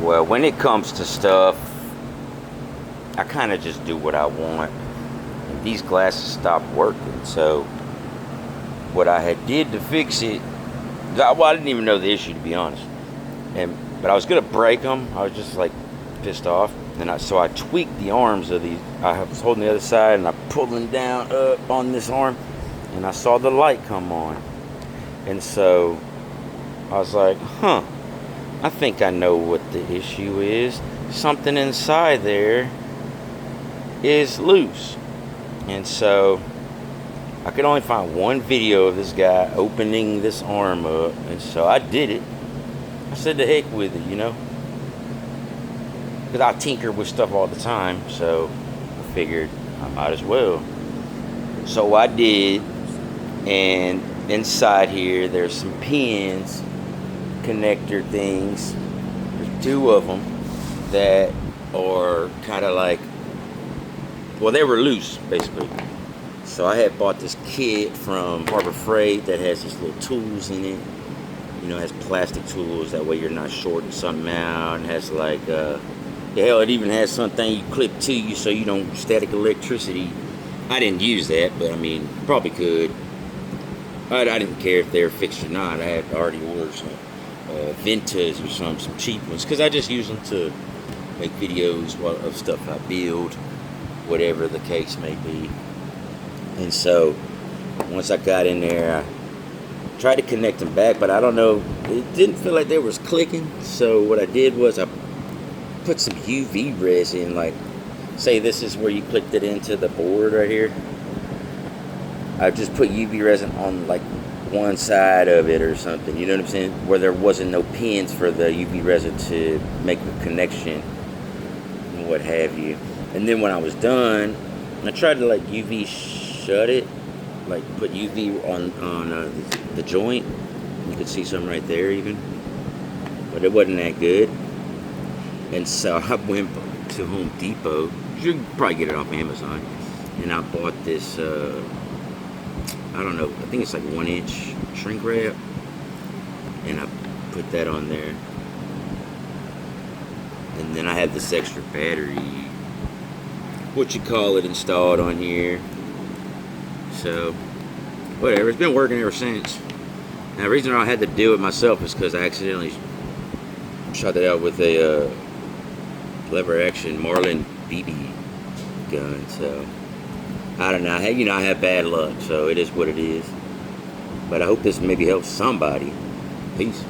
Well, when it comes to stuff, I kind of just do what I want. And these glasses stopped working, so what I had did to fix it, well, I didn't even know the issue, to be honest. But I was gonna break them. I was just like pissed off, and so I tweaked the arms of these. I was holding the other side, and I pulled them down up on this arm, and I saw the light come on, and so I was like, huh. I think I know what the issue is. Something inside there is loose. And so I could only find one video of this guy opening this arm up. And so I did it. I said the heck with it, you know. Because I tinker with stuff all the time. So I figured I might as well. So I did. And inside here there's some pins, connector things. There's two of them that are kind of like, well, they were loose basically. So I had bought this kit from Harbor Freight that has these little tools in it. You know, it has plastic tools, that way you're not shorting something out. And has like hell, it even has something you clip to you so you don't static electricity. I didn't use that, but I mean, probably could. I didn't care if they were fixed or not. I had already ordered some Ventas or some cheap ones, because I just use them to make videos of stuff I build, whatever the case may be. And so once I got in there, I tried to connect them back, but I don't know, it didn't feel like they was clicking. So what I did was I put some UV resin, like say this is where you clicked it into the board right here. I just put UV resin on like one side of it or something, you know what I'm saying, where there wasn't no pins for the UV resin to make a connection and what have you. And then when I was done, I tried to like UV shut it, like put UV on the joint. You could see some right there even, but it wasn't that good. And so I went to Home Depot. You can probably get it off Amazon, and I bought this I don't know, I think it's like 1-inch shrink wrap, and I put that on there. And then I have this extra battery, what you call it, installed on here. So whatever, it's been working ever since. Now the reason I had to do it myself is because I accidentally shot it out with a lever action Marlin BB gun. So I don't know, you know, I have bad luck, so it is what it is. But I hope this maybe helps somebody. Peace.